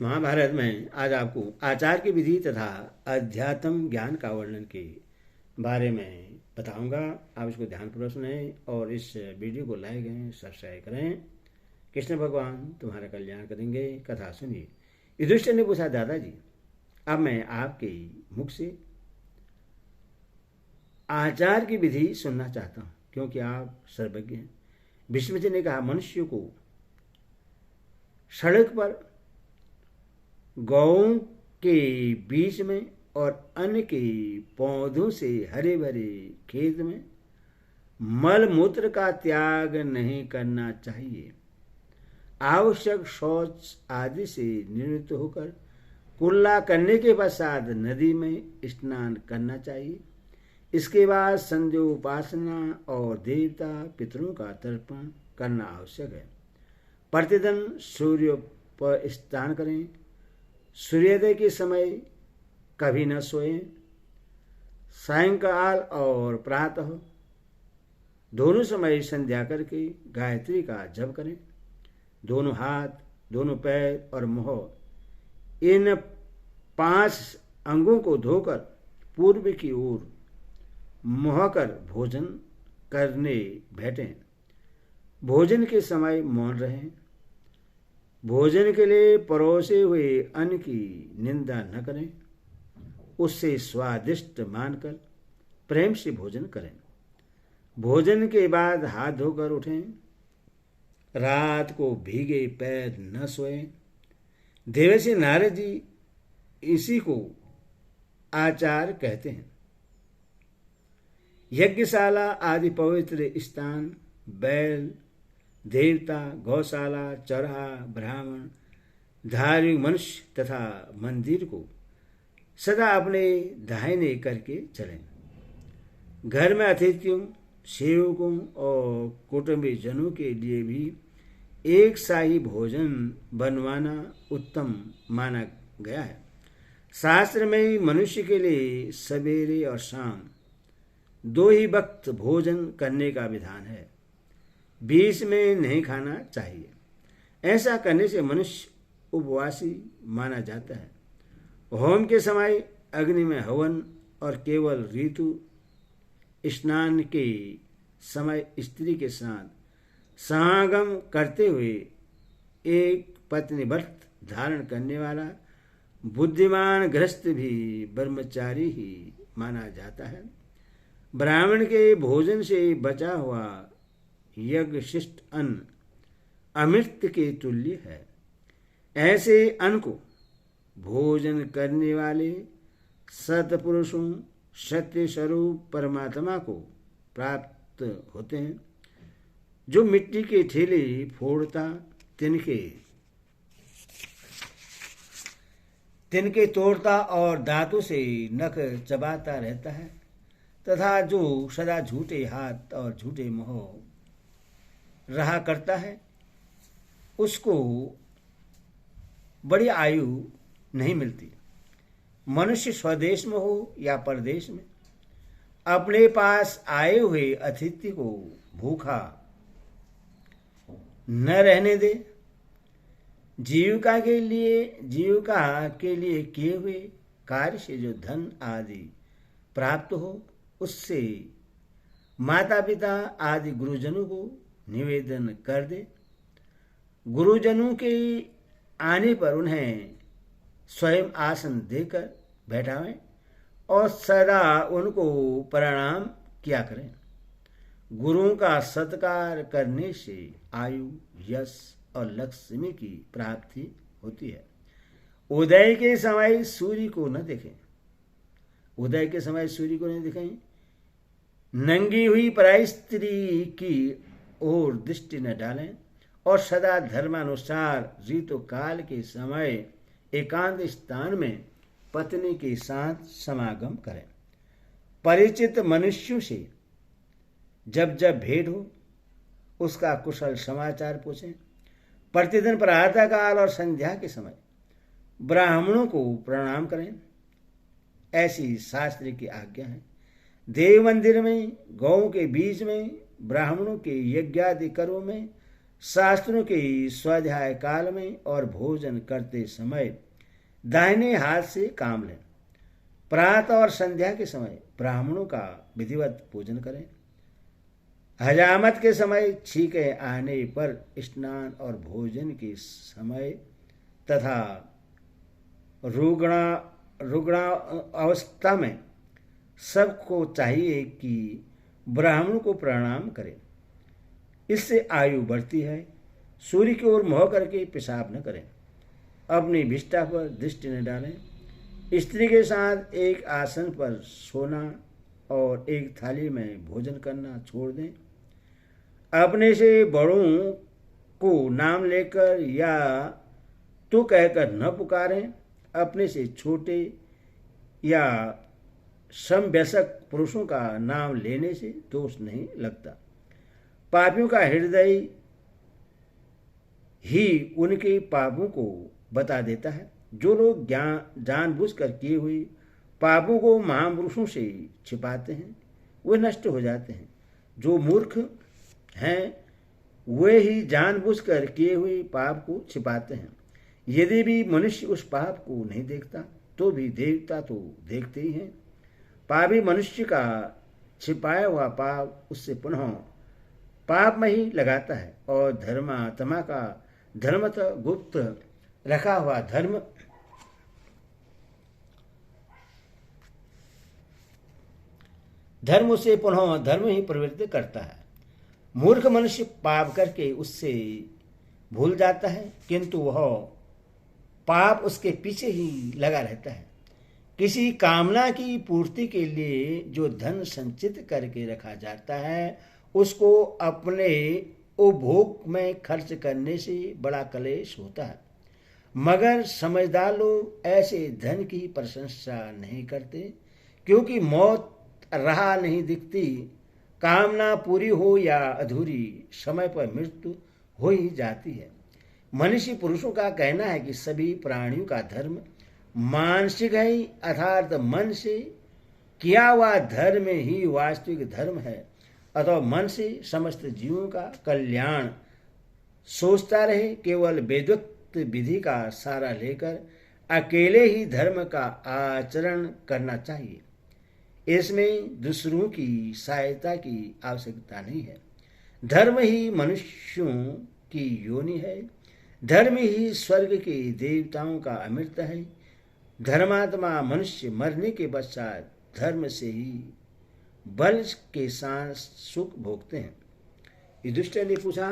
महाभारत में आज आपको आचार की विधि तथा अध्यात्म ज्ञान का वर्णन के बारे में बताऊंगा। आप इसको ध्यानपूर्वक सुनें और इस वीडियो को लाइक करें, सब्सक्राइब करें। कृष्ण भगवान तुम्हारा कल्याण करेंगे। कथा सुनिए। युधिष्ठिर ने पूछा, दादाजी अब मैं आपके मुख से आचार की विधि सुनना चाहता हूँ, क्योंकि आप सर्वज्ञ हैं। भीष्म जी ने कहा, मनुष्य को सड़क पर गौओं के बीच में और अन्न के पौधों से हरे भरे खेत में मल मूत्र का त्याग नहीं करना चाहिए। आवश्यक शौच आदि से निवृत्त होकर कुल्ला करने के पश्चात नदी में स्नान करना चाहिए। इसके बाद संध्या उपासना और देवता पितरों का तर्पण करना आवश्यक है। प्रतिदिन सूर्य पर स्नान करें। सूर्योदय के समय कभी न सोएं। सायंकाल और प्रातः दोनों समय संध्या करके गायत्री का जप करें। दोनों हाथ, दोनों पैर और मुंह, इन 5 अंगों को धोकर पूर्व की ओर मुहकर भोजन करने बैठें। भोजन के समय मौन रहें। भोजन के लिए परोसे हुए अन्न की निंदा न करें। उससे स्वादिष्ट मानकर प्रेम से भोजन करें। भोजन के बाद हाथ धोकर उठें। रात को भीगे पैर न सोएं। देवर्षि नारद जी इसी को आचार कहते हैं। यज्ञशाला आदि पवित्र स्थान, बैल, देवता, गौशाला, चरहा, ब्राह्मण, धार्मिक मनुष्य तथा मंदिर को सदा अपने दाहिने करके चलें। घर में अतिथियों, सेवकों और कुटुंबी जनों के लिए भी एक शाही भोजन बनवाना उत्तम माना गया है। शास्त्र में मनुष्य के लिए सवेरे और शाम 2 ही वक्त भोजन करने का विधान है। बीच में नहीं खाना चाहिए। ऐसा करने से मनुष्य उपवासी माना जाता है। होम के समय अग्नि में हवन और केवल ऋतु स्नान के समय स्त्री के साथ समागम करते हुए एक पत्नी व्रत धारण करने वाला बुद्धिमान गृहस्थ भी ब्रह्मचारी ही माना जाता है। ब्राह्मण के भोजन से बचा हुआ यज्ञ शिष्ट अन्न अमृत के तुल्य है। ऐसे अन्न को भोजन करने वाले सत्पुरुषों सत्य स्वरूप परमात्मा को प्राप्त होते हैं। जो मिट्टी के ठेले फोड़ता, तिनके तोड़ता और दांतों से नख चबाता रहता है, तथा जो सदा झूठे हाथ और झूठे मुंह रहा करता है, उसको बड़ी आयु नहीं मिलती। मनुष्य स्वदेश में हो या परदेश में अपने पास आए हुए अतिथि को भूखा न रहने दे। जीविका के लिए किए हुए कार्य से जो धन आदि प्राप्त हो, उससे माता पिता आदि गुरुजनों को निवेदन कर दे। गुरुजनों के आने पर उन्हें स्वयं आसन देकर बैठावें और सदा उनको प्रणाम किया करें। गुरुओं का सत्कार करने से आयु, यश और लक्ष्मी की प्राप्ति होती है। उदय के समय सूर्य को न देखें। उदय के समय सूर्य को नहीं दिखाएं। नंगी हुई पराई स्त्री की ओर दृष्टि न डालें और सदा धर्मानुसार ऋतु काल के समय एकांत स्थान में पत्नी के साथ समागम करें। परिचित मनुष्यों से जब जब भेंट हो उसका कुशल समाचार पूछें। प्रतिदिन प्रातः काल और संध्या के समय ब्राह्मणों को प्रणाम करें। ऐसी शास्त्र की आज्ञा है। देव मंदिर में, गौ के बीच में, ब्राह्मणों के यज्ञादि कर्मों में शास्त्रों के स्वाध्याय काल में और भोजन करते समय दाहिने हाथ से काम लें। प्रातः और संध्या के समय ब्राह्मणों का विधिवत पूजन करें। हजामत के समय छींकें आने पर स्नान और भोजन के समय तथा रुग्ण अवस्था में सबको चाहिए कि ब्राह्मण को प्रणाम करें। इससे आयु बढ़ती है। सूर्य की ओर मुँह करके पेशाब न करें। अपनी विष्ठा पर दृष्टि न डालें। स्त्री के साथ एक आसन पर सोना और एक थाली में भोजन करना छोड़ दें। अपने से बड़ों को नाम लेकर या तू कहकर न पुकारें। अपने से छोटे या समवयस्क पुरुषों का नाम लेने से दोष नहीं लगता। पापियों का हृदय ही उनके पापों को बता देता है। जो लोग जानबूझकर किए हुए पापों को महापुरुषों से छिपाते हैं वे नष्ट हो जाते हैं। जो मूर्ख हैं वे ही जानबूझकर किए हुए पाप को छिपाते हैं। यदि भी मनुष्य उस पाप को नहीं देखता तो भी देवता तो देखते ही हैं। पापी मनुष्य का छिपाया हुआ पाप उससे पुनः पाप में ही लगाता है और धर्मात्मा का धर्मतः गुप्त रखा हुआ धर्म उसे पुनः धर्म ही प्रवृत्त करता है। मूर्ख मनुष्य पाप करके उससे भूल जाता है किंतु वह पाप उसके पीछे ही लगा रहता है। किसी कामना की पूर्ति के लिए जो धन संचित करके रखा जाता है उसको अपने उपभोग में खर्च करने से बड़ा क्लेश होता है। मगर समझदार लोग ऐसे धन की प्रशंसा नहीं करते क्योंकि मौत राह नहीं दिखती। कामना पूरी हो या अधूरी समय पर मृत्यु हो ही जाती है। मनुष्य पुरुषों का कहना है कि सभी प्राणियों का धर्म मानसिक है अर्थात मन से किया हुआ धर्म ही वास्तविक धर्म है। अतः मन से समस्त जीवों का कल्याण सोचता रहे। केवल वेदोक्त विधि का सहारा लेकर अकेले ही धर्म का आचरण करना चाहिए। इसमें दूसरों की सहायता की आवश्यकता नहीं है। धर्म ही मनुष्यों की योनि है। धर्म ही स्वर्ग के देवताओं का अमृत है। धर्मात्मा मनुष्य मरने के पश्चात धर्म से ही बल के साथ सुख भोगते हैं। युधिष्ठिर ने पूछा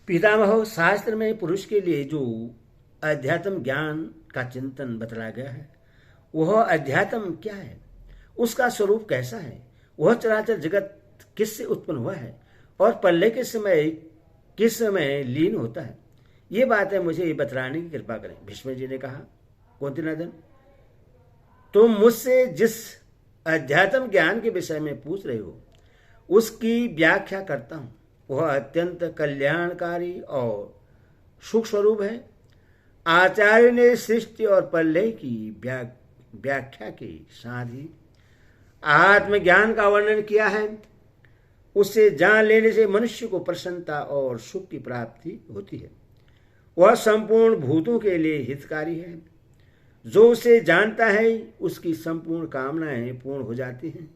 पितामह शास्त्र में पुरुष के लिए जो अध्यात्म ज्ञान का चिंतन बतलाया गया है वह अध्यात्म क्या है, उसका स्वरूप कैसा है, वह चराचर जगत किससे उत्पन्न हुआ है और प्रलय के समय किस समय लीन होता है, ये बातें मुझे बतलाने की कृपा करें। भीष्म जी ने कहा, कुंतीनंदन तुम मुझसे जिस अध्यात्म ज्ञान के विषय में पूछ रहे हो उसकी व्याख्या करता हूं। वह अत्यंत कल्याणकारी और सुख स्वरूप है। आचार्य ने सृष्टि और प्रलय की व्याख्या के साथ ही आत्मज्ञान का वर्णन किया है। उससे जान लेने से मनुष्य को प्रसन्नता और सुख की प्राप्ति होती है। वह संपूर्ण भूतों के लिए हितकारी है। जो उसे जानता है उसकी संपूर्ण कामनाएं पूर्ण हो जाती हैं।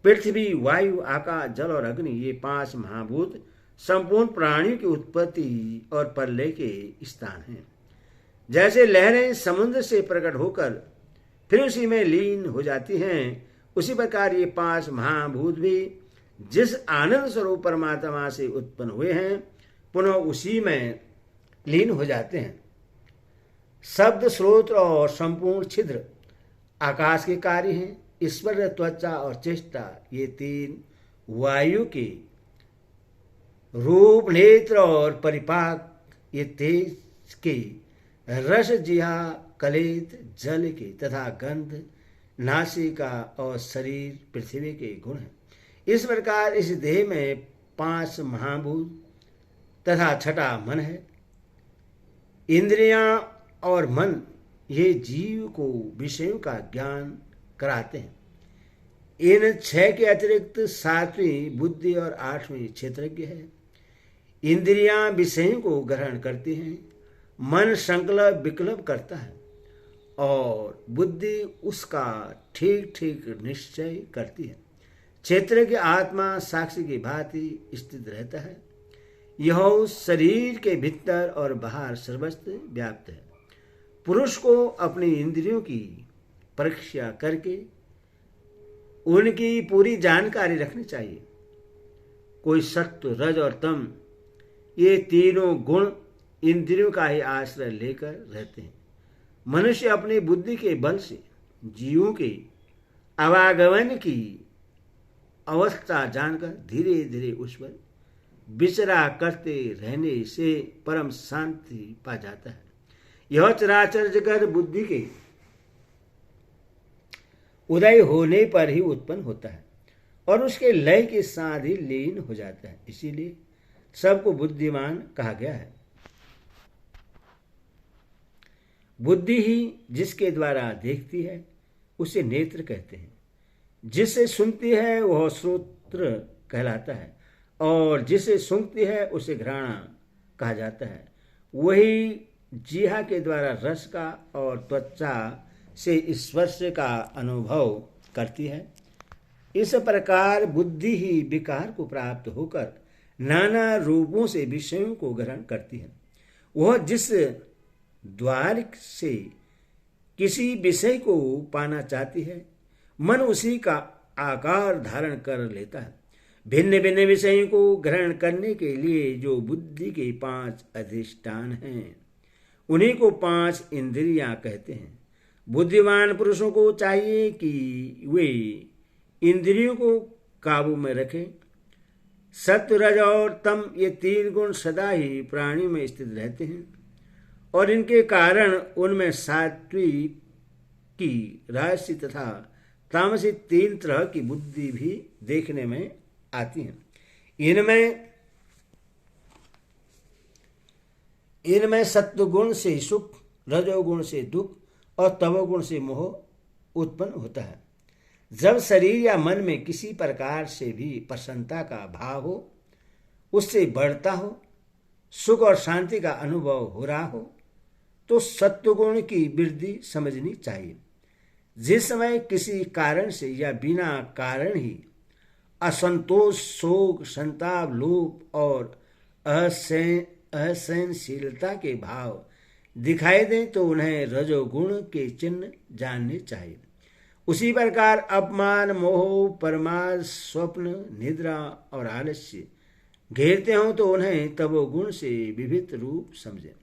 पृथ्वी, वायु, आकाश, जल और अग्नि ये 5 महाभूत संपूर्ण प्राणियों की उत्पत्ति और प्रलय के स्थान हैं। जैसे लहरें समुद्र से प्रकट होकर फिर उसी में लीन हो जाती हैं, उसी प्रकार ये 5 महाभूत भी जिस आनंद स्वरूप परमात्मा से उत्पन्न हुए हैं पुनः उसी में लीन हो जाते हैं। शब्द, स्रोत और संपूर्ण छिद्र आकाश के कार्य हैं। ईश्वर, त्वचा और चेष्टा ये 3 वायु के, रूप, नेत्र और परिपाक ये तेज के, रस, जिहा, कलेत जल के तथा गंध नासिका और शरीर पृथ्वी के गुण हैं। इस प्रकार इस देह में 5 महाभूत तथा छठा मन है। इंद्रियां और मन ये जीव को विषयों का ज्ञान कराते हैं। इन 6 के अतिरिक्त 7वीं बुद्धि और 8वीं क्षेत्रज्ञ है। इंद्रियां विषयों को ग्रहण करती हैं, मन संकल्प विकल्प करता है और बुद्धि उसका ठीक ठीक निश्चय करती है। क्षेत्र की आत्मा साक्षी की भांति स्थित रहता है। यह उस शरीर के भीतर और बाहर सर्वत्र व्याप्त है। पुरुष को अपनी इंद्रियों की परीक्षा करके उनकी पूरी जानकारी रखनी चाहिए। कोई सत्व, रज और तम ये तीनों गुण इंद्रियों का ही आश्रय लेकर रहते हैं। मनुष्य अपनी बुद्धि के बल से जीवों के आवागमन की अवस्था जानकर धीरे धीरे उस पर विचरा करते रहने से परम शांति पा जाता है। यह चराचर जगत बुद्धि के उदय होने पर ही उत्पन्न होता है और उसके लय के साथ ही लीन हो जाता है। इसीलिए सबको बुद्धिमान कहा गया है। बुद्धि ही जिसके द्वारा देखती है उसे नेत्र कहते हैं। जिसे सुनती है वह श्रोत्र कहलाता है और जिसे सूंघती है उसे घ्राणा कहा जाता है। वही जीहा के द्वारा रस का और त्वचा से स्पर्श का अनुभव करती है। इस प्रकार बुद्धि ही विकार को प्राप्त होकर नाना रूपों से विषयों को ग्रहण करती है। वह जिस द्वार से किसी विषय को पाना चाहती है, मन उसी का आकार धारण कर लेता है। भिन्न भिन्न विषयों को ग्रहण करने के लिए जो बुद्धि के 5 अधिष्ठान हैं, उन्हीं को 5 इंद्रियां कहते हैं। बुद्धिमान पुरुषों को चाहिए कि वे इंद्रियों को काबू में रखें। सत्व, रज और तम ये 3 गुण सदा ही प्राणी में स्थित रहते हैं और इनके कारण उनमें सात्विक की, राजसी तथा तामसी 3 तरह की बुद्धि भी देखने में आती हैं। इनमें सत्वगुण से सुख, रजोगुण से दुख और तमोगुण से मोह उत्पन्न होता है। जब शरीर या मन में किसी प्रकार से भी प्रसन्नता का भाव हो, उससे बढ़ता हो, सुख और शांति का अनुभव हो रहा हो, तो सत्वगुण की वृद्धि समझनी चाहिए। जिस समय किसी कारण से या बिना कारण ही असंतोष, शोक, संताप, लोभ और असहनशीलता के भाव दिखाई दें तो उन्हें रजोगुण के चिन्ह जानने चाहिए। उसी प्रकार अपमान, मोह, प्रमाद, स्वप्न, निद्रा और आलस्य घेरते हों तो उन्हें तमोगुण से विभिन्न रूप समझें।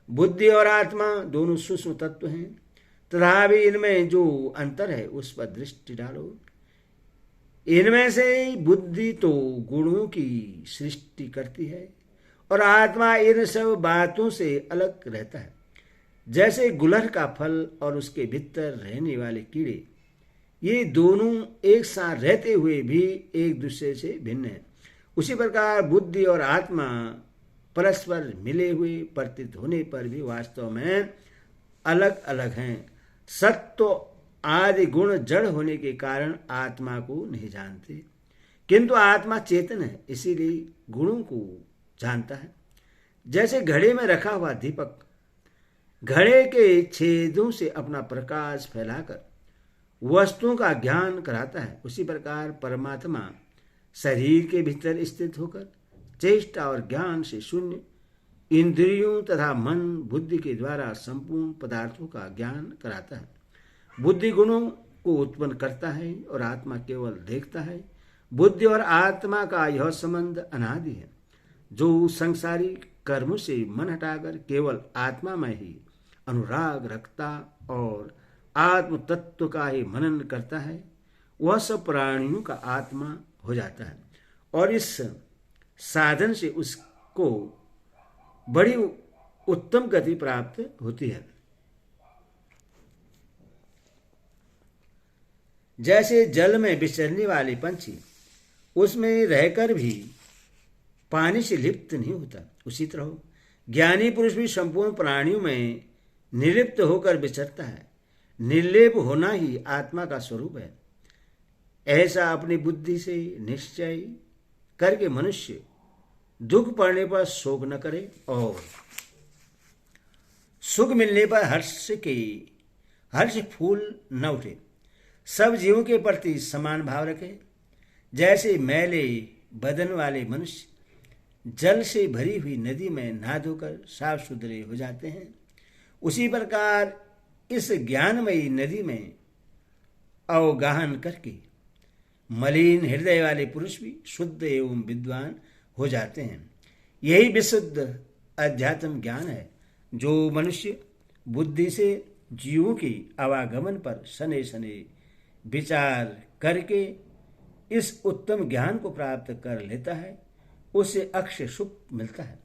बुद्धि और आत्मा दोनों सूक्ष्म तत्व हैं, तथापि इनमें जो अंतर है उस पर दृष्टि डालो। इनमें से बुद्धि तो गुणों की सृष्टि करती है और आत्मा इन सब बातों से अलग रहता है। जैसे गुलर का फल और उसके भीतर रहने वाले कीड़े, ये दोनों एक साथ रहते हुए भी एक दूसरे से भिन्न हैं, उसी प्रकार बुद्धि और आत्मा परस्पर मिले हुए प्रतीत होने पर भी वास्तव में अलग अलग हैं। सत्व आदि गुण जड़ होने के कारण आत्मा को नहीं जानते, किंतु आत्मा चेतन है, इसीलिए गुणों को जानता है। जैसे घड़े में रखा हुआ दीपक घड़े के छेदों से अपना प्रकाश फैलाकर वस्तुओं का ज्ञान कराता है, उसी प्रकार परमात्मा शरीर के भीतर स्थित होकर चेष्टा और ज्ञान से शून्य इंद्रियों तथा मन बुद्धि के द्वारा संपूर्ण पदार्थों का ज्ञान कराता है। बुद्धि गुणों को उत्पन्न करता है और आत्मा केवल देखता है। बुद्धि और आत्मा का यह संबंध अनादि है। जो संसारी कर्मों से मन हटाकर केवल आत्मा में ही अनुराग रखता और आत्म तत्व का ही मनन करता है, वह सब प्राणियों का आत्मा हो जाता है और इस साधन से उसको बड़ी उत्तम गति प्राप्त होती है। जैसे जल में विचरने वाले पंछी उसमें रहकर भी पानी से लिप्त नहीं होता, उसी तरह ज्ञानी पुरुष भी संपूर्ण प्राणियों में निर्लिप्त होकर विचरता है। निर्लेप होना ही आत्मा का स्वरूप है। ऐसा अपनी बुद्धि से निश्चय करके मनुष्य दुख पड़ने पर शोक न करे और सुख मिलने पर हर्ष फूल न उठे। सब जीवों के प्रति समान भाव रखे। जैसे मैले बदन वाले मनुष्य जल से भरी हुई नदी में नहा धोकर साफ सुथरे हो जाते हैं, उसी प्रकार इस ज्ञानमयी नदी में अवगाहन करके मलिन हृदय वाले पुरुष भी शुद्ध एवं विद्वान हो जाते हैं। यही विशुद्ध अध्यात्म ज्ञान है जो मनुष्य बुद्धि से जीवों की आवागमन पर सने सने विचार करके इस उत्तम ज्ञान को प्राप्त कर लेता है, उसे अक्षय सुख मिलता है।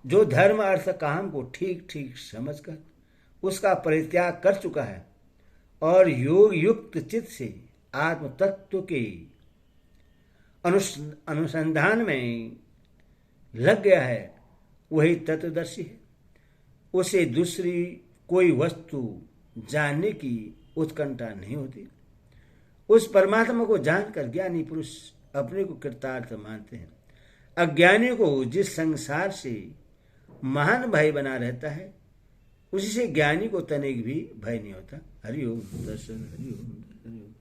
जो धर्म अर्थ काम को ठीक ठीक समझकर उसका परित्याग कर चुका है और योग युक्त चित्त से आत्म तत्व के अनुसंधान में लग गया है, वही तत्वदर्शी है। उसे दूसरी कोई वस्तु जानने की उत्कंठा नहीं होती। उस परमात्मा को जानकर ज्ञानी पुरुष अपने को कृतार्थ मानते हैं। अज्ञानियों को जिस संसार से महान भय बना रहता है, उसी से ज्ञानी को तनिक भी भय नहीं होता। हरि ओम दर्शन, हरि ओम।